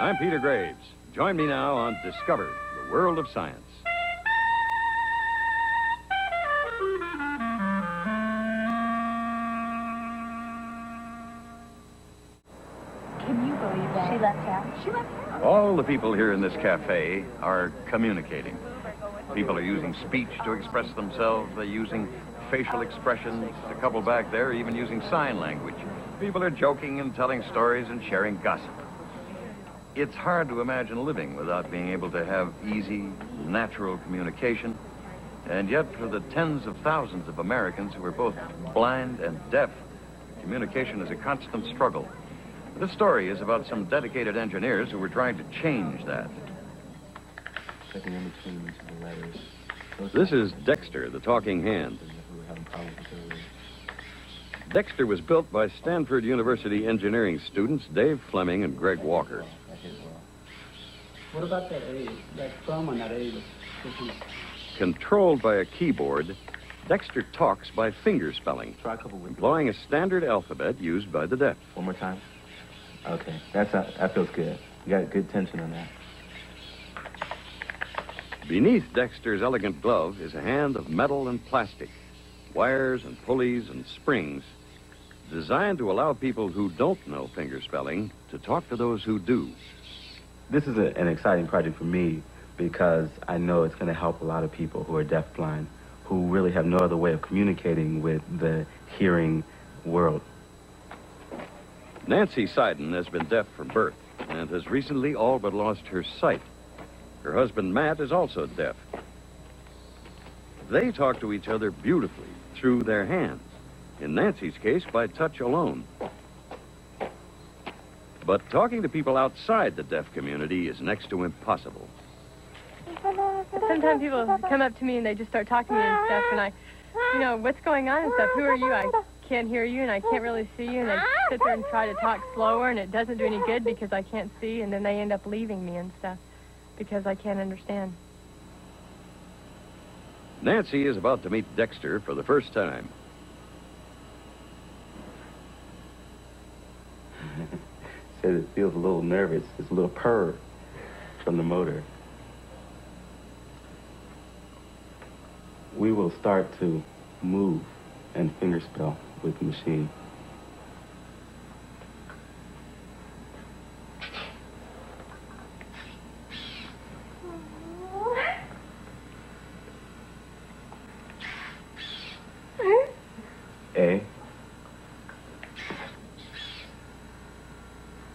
I'm Peter Graves. Join me now on Discover, the World of Science. Can you believe that? She left town. She left town. All the people here in this cafe are communicating. People are using speech to express themselves. They're using facial expressions. The couple back there are even using sign language. People are joking and telling stories and sharing gossip. It's hard to imagine living without being able to have easy, natural communication. And yet, for the tens of thousands of Americans who are both blind and deaf, communication is a constant struggle. This story is about some dedicated engineers who were trying to change that. Checking in between the letters. This is Dexter, the talking hand. Dexter was built by Stanford University engineering students Dave Fleming and Greg Walker. What about that A? That thumb on that A? Controlled by a keyboard, Dexter talks by finger spelling, Try a couple weeks. employing a standard alphabet used by the deaf. One more time. Okay, that feels good. You got good tension on that. Beneath Dexter's elegant glove is a hand of metal and plastic, wires and pulleys and springs, designed to allow people who don't know finger spelling to talk to those who do. This is an exciting project for me because I know it's going to help a lot of people who are deafblind, who really have no other way of communicating with the hearing world. Nancy Seiden has been deaf from birth and has recently all but lost her sight. Her husband, Matt, is also deaf. They talk to each other beautifully through their hands. In Nancy's case, by touch alone. But talking to people outside the deaf community is next to impossible. Sometimes people come up to me and they just start talking to me and stuff, and I, what's going on and stuff? Who are you? I can't hear you, and I can't really see you, and I sit there and try to talk slower, and it doesn't do any good because I can't see, and then they end up leaving me and stuff because I can't understand. Nancy is about to meet Dexter for the first time. Says it feels a little nervous. It's a little purr from the motor. We will start to move and fingerspell with the machine. A.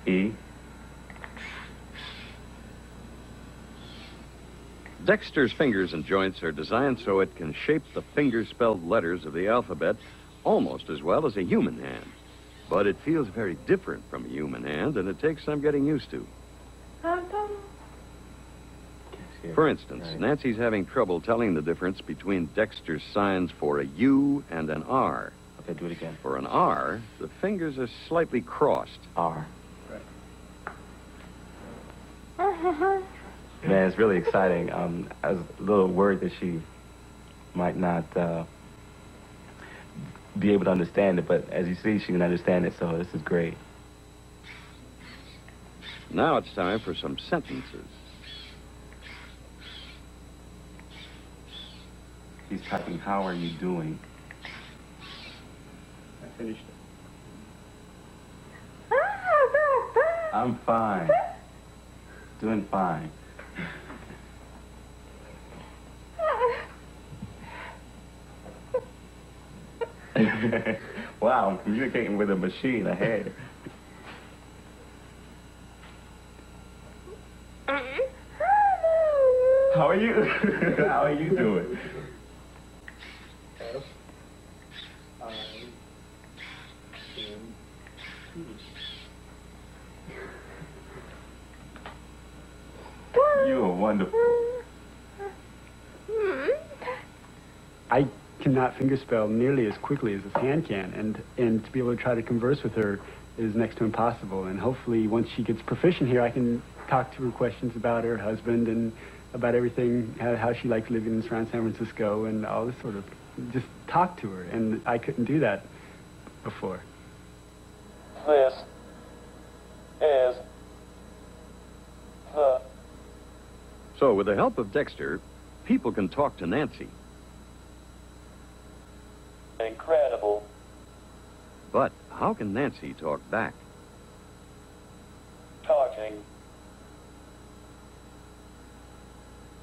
E. Dexter's fingers and joints are designed so it can shape the finger-spelled letters of the alphabet almost as well as a human hand. But it feels very different from a human hand, and it takes some getting used to. For instance, Nancy's having trouble telling the difference between Dexter's signs for a U and an R. Okay, do it again. For an R, the fingers are slightly crossed. R. Man, it's really exciting. I was a little worried that she might not be able to understand it, but as you see, she can understand it, so this is great. Now it's time for some sentences. He's typing, how are you doing? I finished it. I'm fine. Doing fine. Wow, I'm communicating with a machine ahead. How are you? How are you doing? You are wonderful. I cannot fingerspell nearly as quickly as this hand can, and to be able to try to converse with her is next to impossible. And hopefully, once she gets proficient here, I can talk to her questions about her husband and about everything, how she likes living in around San Francisco and all this sort of, just talk to her. And I couldn't do that before. This is with the help of Dexter, people can talk to Nancy. Incredible. But how can Nancy talk back? Talking.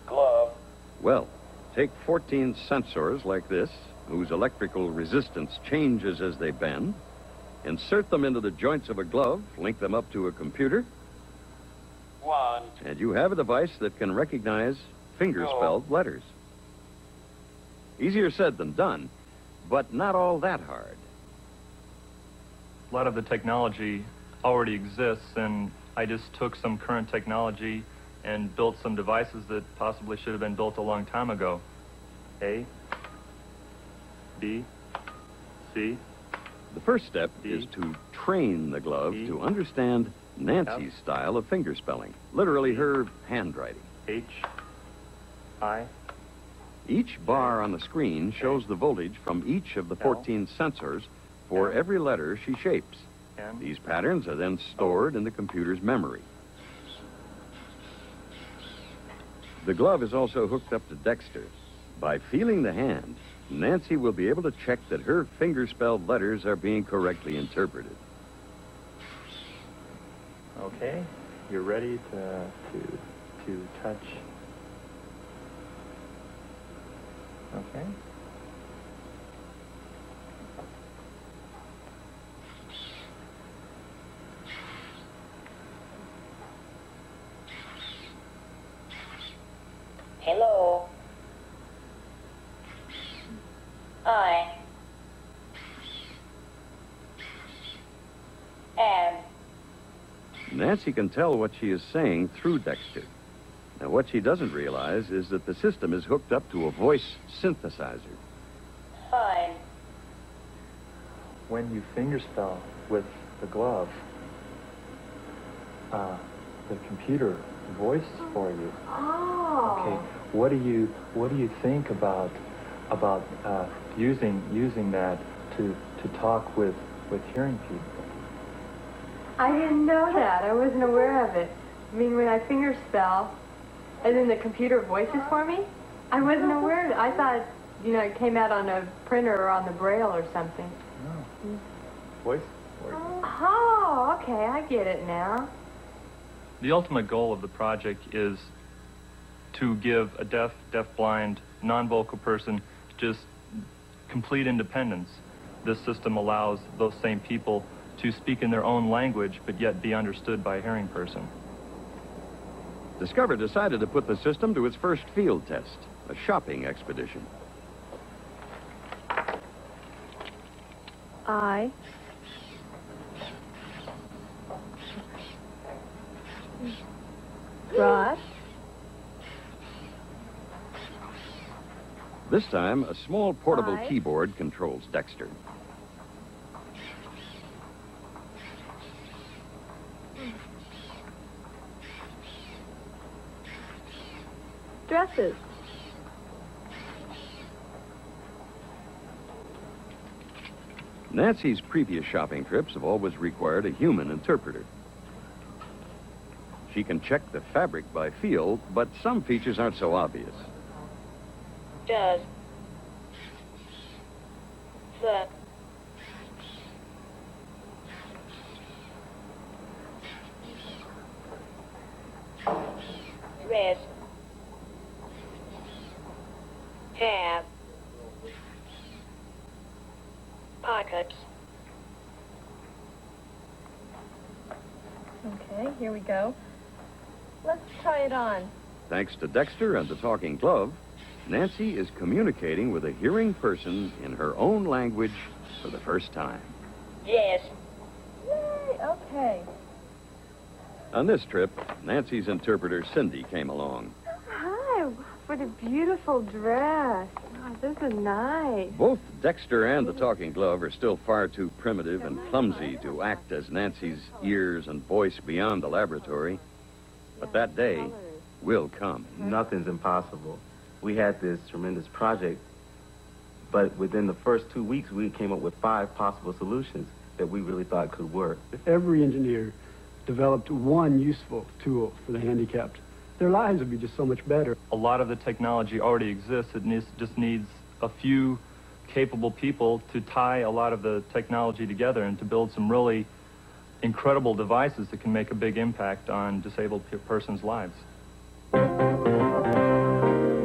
Glove. Well, take 14 sensors like this, whose electrical resistance changes as they bend, insert them into the joints of a glove, link them up to a computer, 1. and you have a device that can recognize finger-spelled letters. Easier said than done, but not all that hard. A lot of the technology already exists, and I just took some current technology and built some devices that possibly should have been built a long time ago. A, B, C. The first step D, is to train the glove E, to understand Nancy's style of finger spelling, literally her handwriting. H, I, Each bar on the screen shows the voltage from each of the 14 sensors for every letter she shapes. N. These patterns are then stored in the computer's memory. The glove is also hooked up to Dexter. By feeling the hand, Nancy will be able to check that her finger-spelled letters are being correctly interpreted. Okay, you're ready to touch. Okay. Hello. I am. Nancy can tell what she is saying through Dexter. Now, what she doesn't realize is that the system is hooked up to a voice synthesizer. Fine. When you fingerspell with the glove, the computer voices for you. Oh. Okay. What do you think about using that to talk with hearing people? I didn't know that. I wasn't aware of it. I mean, when I finger spell, and then the computer voices for me, I wasn't aware of it. I thought, you know, it came out on a printer or on the braille or something. No. Voice for you. Oh, okay, I get it now. The ultimate goal of the project is to give a deaf-blind, non-vocal person just complete independence. This system allows those same people to speak in their own language, but yet be understood by a hearing person. Discover decided to put the system to its first field test, a shopping expedition. I brush. This time, a small portable Five. keyboard controls Dexter. Dresses. Nancy's previous shopping trips have always required a human interpreter. She can check the fabric by feel, but some features aren't so obvious. Does the dress have pockets? Okay, here we go. Let's try it on. Thanks to Dexter and the talking glove, Nancy is communicating with a hearing person in her own language for the first time. Yes. Yay, okay. On this trip, Nancy's interpreter, Cindy, came along. Hi, what a beautiful dress. Oh, this is nice. Both Dexter and the talking glove are still far too primitive and clumsy to act as Nancy's ears and voice beyond the laboratory. But that day will come. Nothing's impossible. We had this tremendous project, but within the first 2 weeks, we came up with 5 possible solutions that we really thought could work. If every engineer developed one useful tool for the handicapped, their lives would be just so much better. A lot of the technology already exists. It just needs a few capable people to tie a lot of the technology together and to build some really incredible devices that can make a big impact on disabled persons' lives.